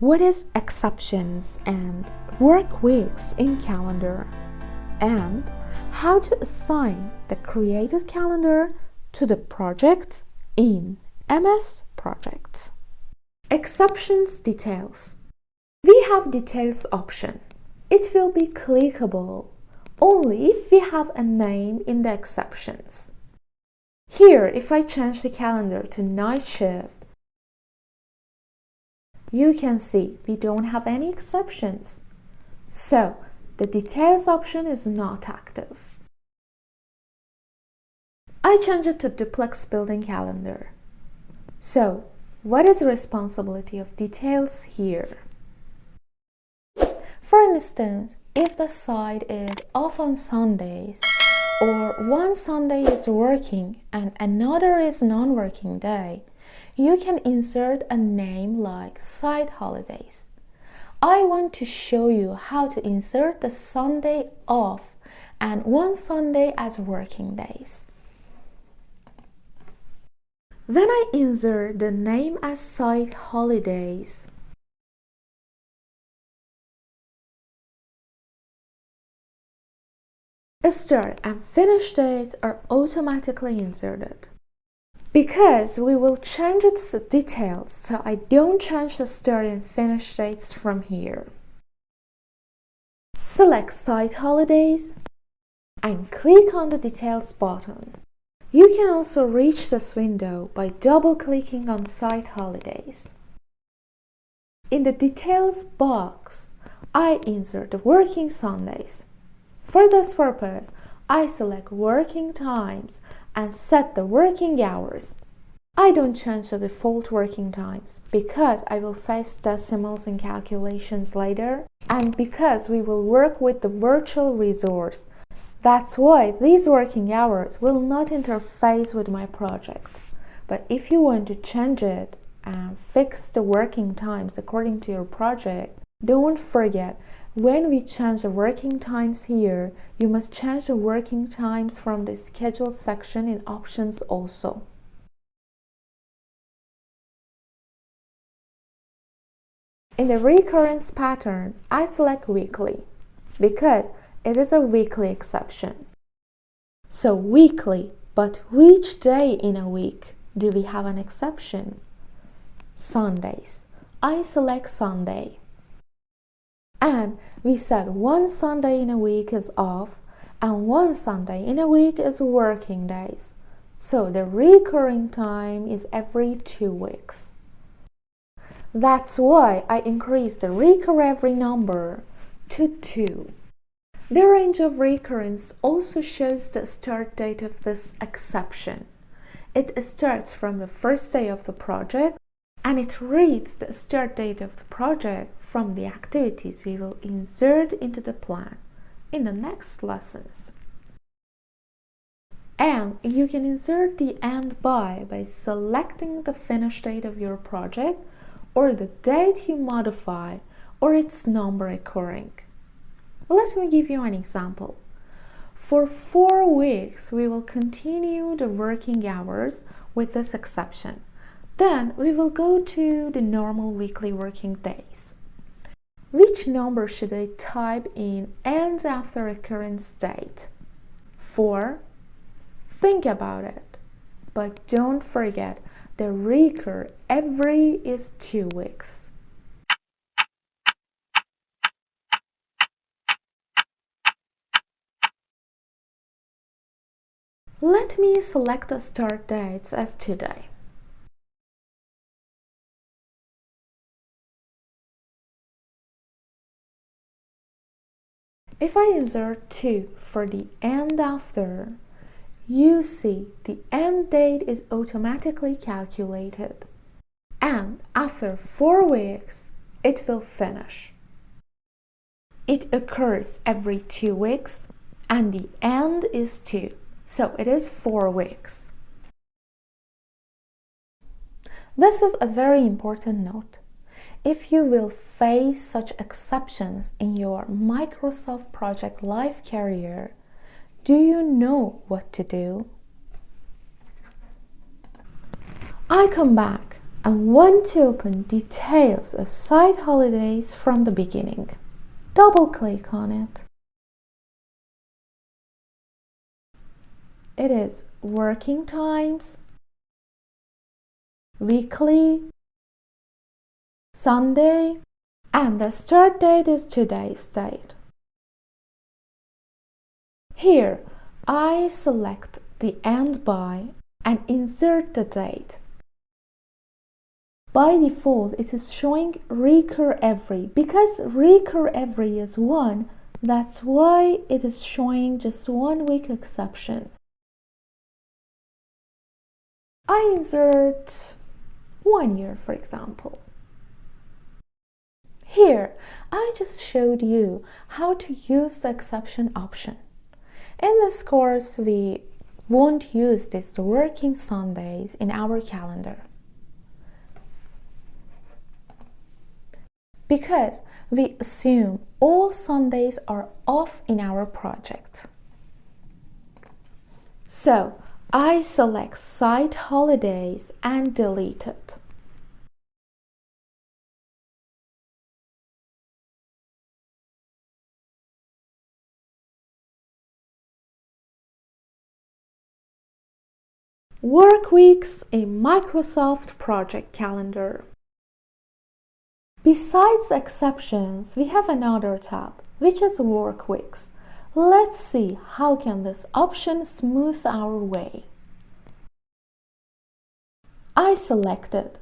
what is exceptions and work weeks in calendar, and how to assign the created calendar to the project in MS Projects. Exceptions details. We have details option. It will be clickable only if we have a name in the exceptions. Here, if I change the calendar to night shift, you can see we don't have any exceptions. So, the details option is not active. I change it to duplex building calendar. So, what is the responsibility of details here? For instance, if the site is off on Sundays, or one Sunday is working and another is non-working day, you can insert a name like site holidays. I want to show you how to insert the Sunday off and one Sunday as working days. When I insert the name as site holidays, start and finish dates are automatically inserted. Because we will change its details, so I don't change the start and finish dates from here. Select Site Holidays and click on the Details button. You can also reach this window by double-clicking on Site Holidays. In the Details box, I insert the working Sundays. For this purpose, I select Working Times and set the working hours. I don't change the default working times because I will face decimals and calculations later, and because we will work with the virtual resource. That's why these working hours will not interface with my project. But if you want to change it and fix the working times according to your project, don't forget, when we change the working times here, you must change the working times from the schedule section in options also. In the recurrence pattern, I select weekly because it is a weekly exception. So weekly, but which day in a week do we have an exception? Sundays. I select Sunday. And we said one Sunday in a week is off and one Sunday in a week is working days. So the recurring time is every 2 weeks. That's why I increased the recur every number to 2. The range of recurrence also shows the start date of this exception. It starts from the first day of the project and it reads the start date of the project from the activities we will insert into the plan in the next lessons. And you can insert the end by selecting the finish date of your project or the date you modify or its number occurring. Let me give you an example. For 4 weeks, we will continue the working hours with this exception. Then we will go to the normal weekly working days. Which number should I type in and after occurrence date? 4. Think about it. But don't forget, the recur every is 2 weeks. Let me select the start dates as today. If I insert 2 for the end after, you see the end date is automatically calculated. And after 4 weeks, it will finish. It occurs every 2 weeks and the end is 2, so it is 4 weeks. This is a very important note. If you will face such exceptions in your Microsoft Project Life career, do you know what to do? I come back and want to open details of site holidays from the beginning. Double-click on it. It is working times, weekly, Sunday, and the start date is today's date. Here, I select the end by and insert the date. By default, it is showing recur every. Because recur every is 1, that's why it is showing just 1 week exception. I insert 1 year, for example. Here, I just showed you how to use the exception option. In this course, we won't use these working Sundays in our calendar, because we assume all Sundays are off in our project. So, I select site holidays and delete it. Work weeks in Microsoft Project Calendar. Besides exceptions, we have another tab, which is work weeks. Let's see how can this option smooth our way. I selected.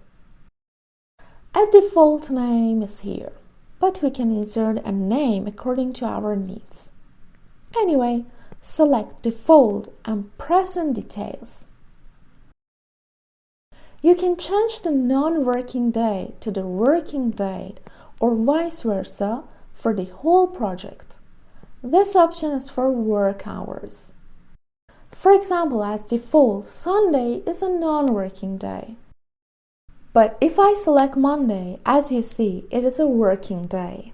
A default name is here, but we can insert a name according to our needs. Anyway, select default and press on details. You can change the non-working day to the working date or vice versa for the whole project. This option is for work hours. For example, as default, Sunday is a non-working day. But if I select Monday, as you see, it is a working day.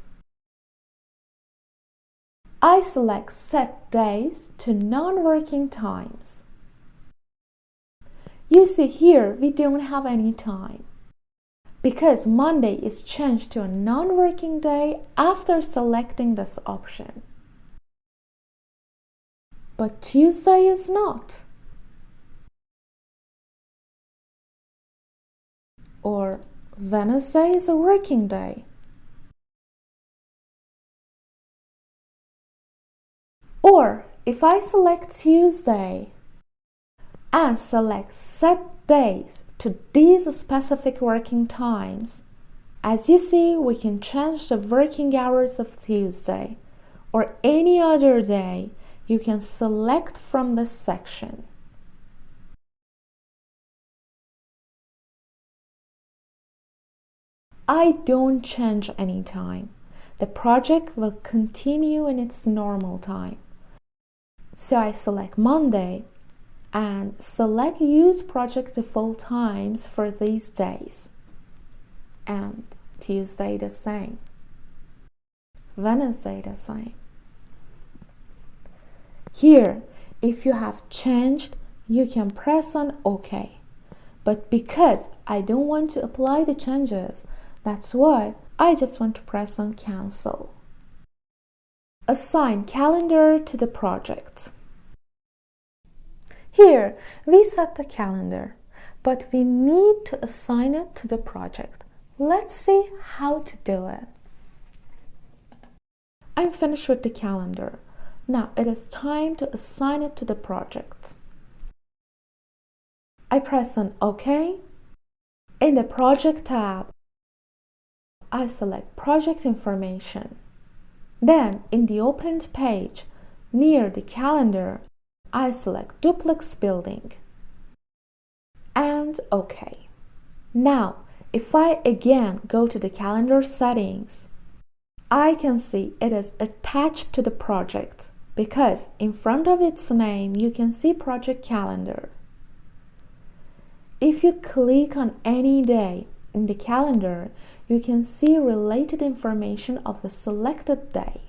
I select set days to non-working times. You see here, we don't have any time, because Monday is changed to a non-working day after selecting this option. But Tuesday is not. Or Wednesday is a working day. Or if I select Tuesday and select set days to these specific working times, as you see, we can change the working hours of Tuesday or any other day you can select from this section. I don't change any time. The project will continue in its normal time. So I select Monday and select use project default times for these days. And Tuesday the same. Wednesday the same. Here, if you have changed, you can press on OK. But because I don't want to apply the changes, that's why I just want to press on cancel. Assign calendar to the project. Here, we set the calendar, but we need to assign it to the project. Let's see how to do it. I'm finished with the calendar. Now it is time to assign it to the project. I press on OK. In the Project tab, I select Project Information. Then, in the opened page, near the calendar, I select Duplex Building. And OK. Now, if I again go to the calendar settings, I can see it is attached to the project because in front of its name you can see Project Calendar. If you click on any day in the calendar, you can see related information of the selected day.